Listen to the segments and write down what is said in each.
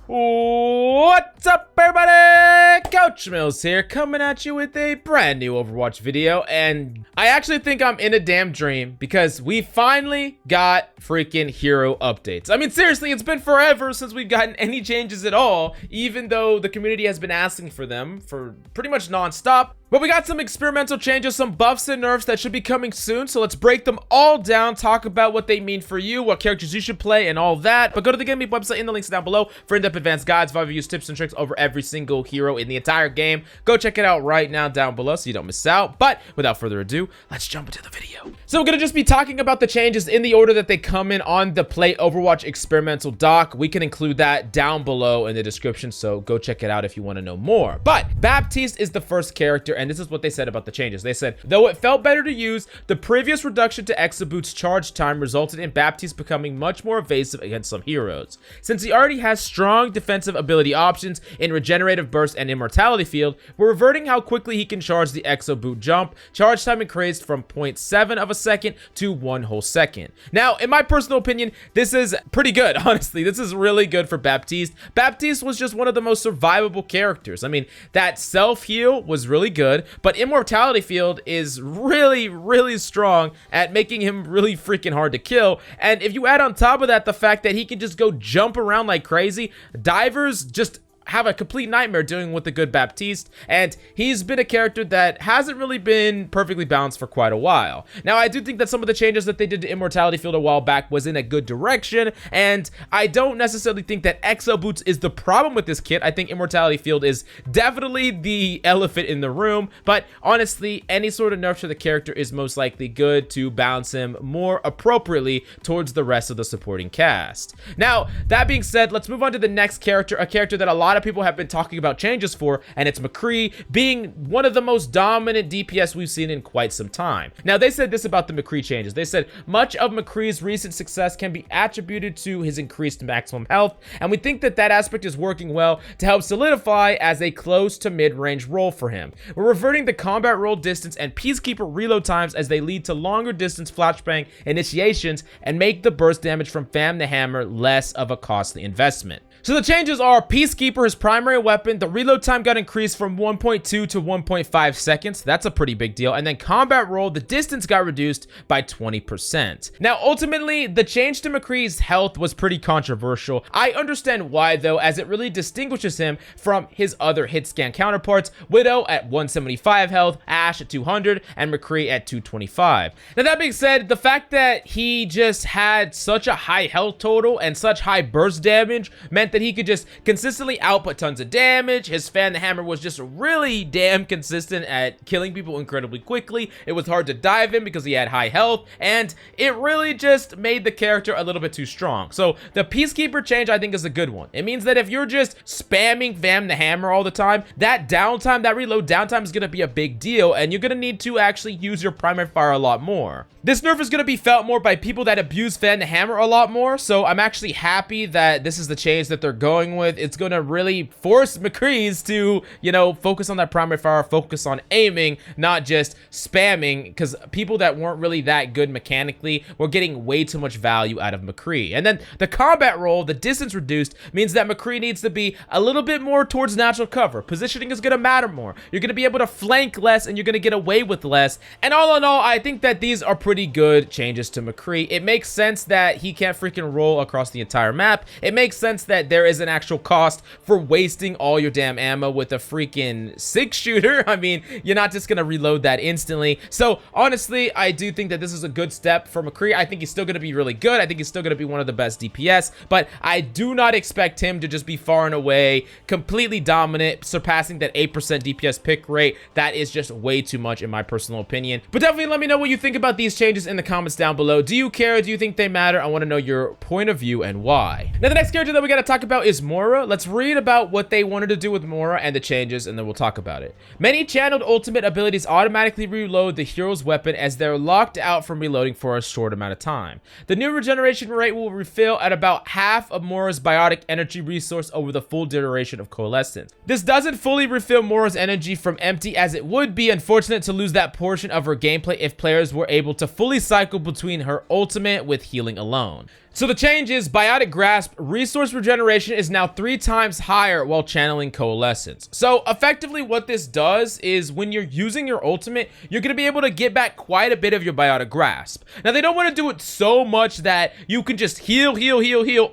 What's up, everybody? Coach Mills here, coming at you with a brand new Overwatch video, and I actually think I'm in a damn dream because we finally got freaking hero updates. I mean, seriously, it's been forever since we've gotten any changes at all, even though the community has been asking for them for pretty much non-stop. But we got some experimental changes, some buffs and nerfs that should be coming soon, so let's break them all down, talk about what they mean for you, what characters you should play, and all that. But go to the GameLeap website in the links down below for in-depth advanced guides, 5 use tips and tricks over every single hero in the entire game. Go check it out right now down below so you don't miss out. But without further ado, let's jump into the video. So we're going to just be talking about the changes in the order that they come in on the Play Overwatch experimental doc. We can include that down below in the description, so go check it out if you want to know more. But Baptiste is the first character, and this is what they said about the changes. They said, though it felt better to use, the previous reduction to Exaboot's charge time resulted in Baptiste becoming much more evasive against some heroes. Since he already has strong defensive ability options in Regenerative Burst and Immortality Field, we're reverting how quickly he can charge the Exaboot jump. Charge time increased from 0.7 of a second to 1 whole second. Now, in my personal opinion, this is pretty good, honestly. This is really good for Baptiste. Baptiste was just one of the most survivable characters. I mean, that self-heal was really good, but Immortality Field is really strong at making him really freaking hard to kill. And if you add on top of that the fact that he can just go jump around like crazy, divers just have a complete nightmare dealing with the good Baptiste, and he's been a character that hasn't really been perfectly balanced for quite a while. Now, I do think that some of the changes that they did to Immortality Field a while back was in a good direction, and I don't necessarily think that Exo Boots is the problem with this kit. I think Immortality Field is definitely the elephant in the room, but honestly, any sort of nerf to the character is most likely good to balance him more appropriately towards the rest of the supporting cast. Now, that being said, let's move on to the next character, a character that a lot of people have been talking about changes for, and it's Mccree, being one of the most dominant DPS we've seen in quite some time. Now, they said this about the Mccree changes. They said much of Mccree's recent success can be attributed to his increased maximum health, and we think that that aspect is working well to help solidify as a close to mid-range role for him. We're reverting the combat roll distance and Peacekeeper reload times as they lead to longer distance flashbang initiations and make the burst damage from Fam the Hammer less of a costly investment. So the changes are Peacekeeper, his primary weapon, the reload time got increased from 1.2 to 1.5 seconds. That's a pretty big deal. And then combat roll, the distance got reduced by 20%. Now, ultimately, the change to Mccree's health was pretty controversial. I understand why, though, as it really distinguishes him from his other hit scan counterparts, Widow at 175 health, Ashe at 200, and Mccree at 225. Now, that being said, the fact that he just had such a high health total and such high burst damage meant that he could just consistently output tons of damage. His Fan the Hammer was just really damn consistent at killing people incredibly quickly. It was hard to dive in because he had high health, and it really just made the character a little bit too strong. So the Peacekeeper change, I think, is a good one. It means that if you're just spamming Fan the Hammer all the time, that downtime, that reload downtime is going to be a big deal, and you're going to need to actually use your primary fire a lot more. This nerf is going to be felt more by people that abuse Fan the Hammer a lot more, so I'm actually happy that this is the change that they're going with. It's going to really force Mccree's to, you know, focus on that primary fire, focus on aiming, not just spamming, because people that weren't really that good mechanically were getting way too much value out of Mccree. And then the combat roll, the distance reduced, means that Mccree needs to be a little bit more towards natural cover. Positioning is going to matter more. You're going to be able to flank less, and you're going to get away with less. And all in all, I think that these are pretty good changes to Mccree. It makes sense that he can't freaking roll across the entire map. It makes sense that there is an actual cost for wasting all your damn ammo with a freaking 6-shooter. I mean, you're not just gonna reload that instantly. So honestly, I do think that this is a good step for Mccree. I think he's still gonna be really good. I think he's still gonna be one of the best DPS, but I do not expect him to just be far and away completely dominant, surpassing that 8% DPS pick rate. That is just way too much in my personal opinion. But definitely let me know what you think about these changes in the comments down below. Do you care? Do you think they matter? I want to know your point of view and why. Now, the next character that we got to talk about is Moira. Let's read about what they wanted to do with Moira and the changes, and then we'll talk about it. Many channeled ultimate abilities automatically reload the hero's weapon as they're locked out from reloading for a short amount of time. The new regeneration rate will refill at about half of Moira's biotic energy resource over the full duration of coalescence. This doesn't fully refill Moira's energy from empty, as it would be unfortunate to lose that portion of her gameplay if players were able to fully cycle between her ultimate with healing alone. So the change is Biotic Grasp resource regeneration is now 3 times higher while channeling Coalescence. So effectively what this does is when you're using your ultimate, you're going to be able to get back quite a bit of your Biotic Grasp. Now they don't want to do it so much that you can just heal,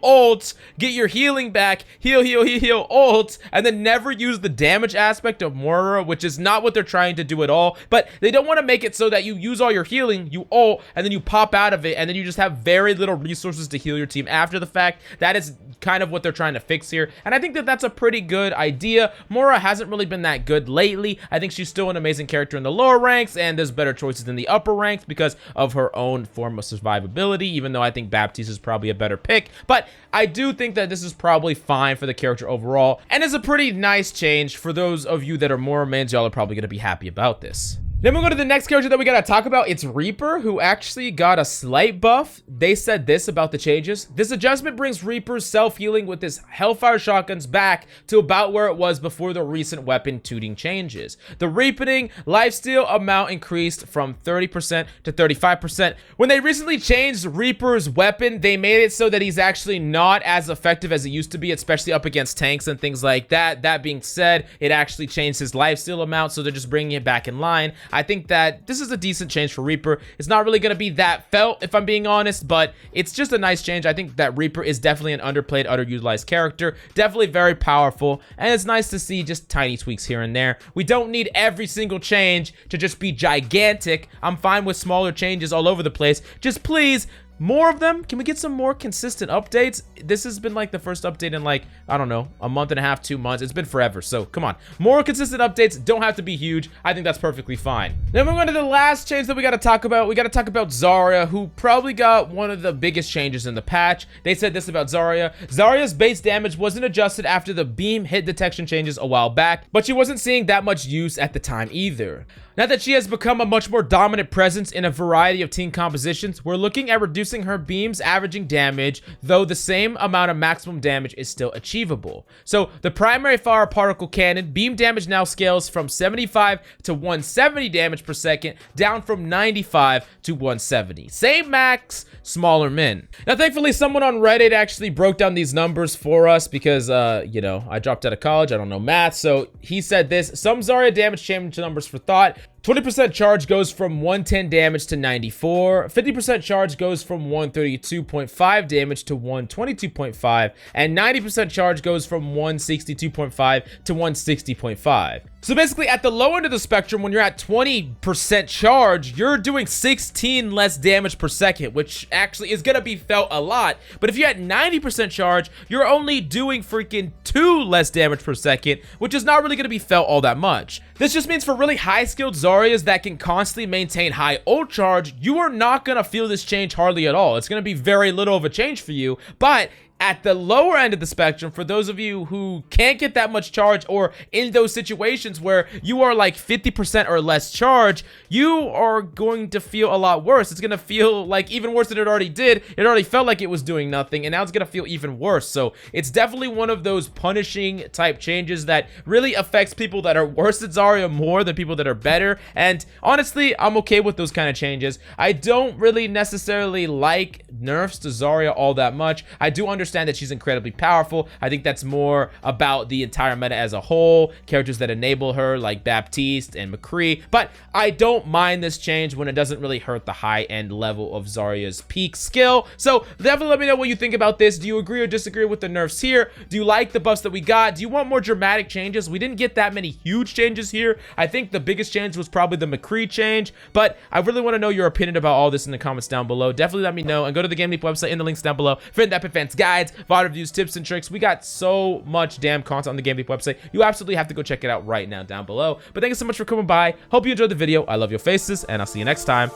ult, get your healing back, heal, ult, and then never use the damage aspect of Moira, which is not what they're trying to do at all. But they don't want to make it so that you use all your healing, you ult, and then you pop out of it, and then you just have very little resources to heal your team after the fact. That is kind of what they're trying to fix here, and I think that that's a pretty good idea. Moira hasn't really been that good lately. I think she's still an amazing character in the lower ranks, and there's better choices in the upper ranks because of her own form of survivability, even though I think Baptiste is probably a better pick. But I do think that this is probably fine for the character overall, and is a pretty nice change. For those of you that are Moira mains, y'all are probably going to be happy about this. Then we'll go to the next character that we gotta talk about. It's Reaper, who actually got a slight buff. They said this about the changes. This adjustment brings Reaper's self-healing with his Hellfire shotguns back to about where it was before the recent weapon tuning changes. The repeating lifesteal amount increased from 30% to 35%. When they recently changed Reaper's weapon, they made it so that he's actually not as effective as it used to be, especially up against tanks and things like that. That being said, it actually changed his lifesteal amount, so they're just bringing it back in line. I think that this is a decent change for Reaper. It's not really going to be that felt, if I'm being honest, but it's just a nice change. I think that Reaper is definitely an underplayed, underutilized character. Definitely very powerful, and it's nice to see just tiny tweaks here and there. We don't need every single change to just be gigantic. I'm fine with smaller changes all over the place. Just please, more of them. Can we get some more consistent updates? This has been like the first update in like, I don't know, a month and a half, 2 months. It's been forever, so come on. More consistent updates. Don't have to be huge. I think that's perfectly fine. Then we're going to the last change that we got to talk about. We got to talk about Zarya, who probably got one of the biggest changes in the patch. They said this about Zarya. Zarya's base damage wasn't adjusted after the beam hit detection changes a while back, but she wasn't seeing that much use at the time either. Now that she has become a much more dominant presence in a variety of team compositions, we're looking at reducing her beam's averaging damage, though the same amount of maximum damage is still achievable. So the primary fire particle cannon beam damage now scales from 75 to 170 damage per second, down from 95 to 170. Same max, smaller min. Now thankfully someone on Reddit actually broke down these numbers for us because, you know, I dropped out of college, I don't know math, so he said this: some Zarya damage change numbers for thought. 20% charge goes from 110 damage to 94, 50% charge goes from 132.5 damage to 122.5, and 90% charge goes from 162.5 to 160.5. So basically at the low end of the spectrum, when you're at 20% charge, you're doing 16 less damage per second, which actually is gonna be felt a lot. But if you're at 90% charge, you're only doing freaking 2 less damage per second, which is not really gonna be felt all that much. This just means for really high skilled Zaryas that can constantly maintain high ult charge, you are not gonna feel this change hardly at all. It's gonna be very little of a change for you, but at the lower end of the spectrum, for those of you who can't get that much charge, or in those situations where you are like 50% or less charge, you are going to feel a lot worse. It's going to feel like even worse than it already did. It already felt like it was doing nothing, and now it's going to feel even worse. So it's definitely one of those punishing type changes that really affects people that are worse at Zarya more than people that are better. And honestly, I'm okay with those kind of changes. I don't really necessarily like nerfs to Zarya all that much. I do understand that she's incredibly powerful. I think that's more about the entire meta as a whole, characters that enable her like Baptiste and Mccree, but I don't mind this change when it doesn't really hurt the high-end level of Zarya's peak skill. So definitely let me know what you think about this. Do you agree or disagree with the nerfs here? Do you like the buffs that we got? Do you want more dramatic changes? We didn't get that many huge changes here. I think the biggest change was probably the Mccree change, but I really want to know your opinion about all this in the comments down below. Definitely let me know, and go to the GameLeap website in the links down below for in-depth advanced guides, VOD reviews, tips, and tricks. We got so much damn content on the GameLeap website. You absolutely have to go check it out right now down below. But thank you so much for coming by. Hope you enjoyed the video. I love your faces, and I'll see you next time.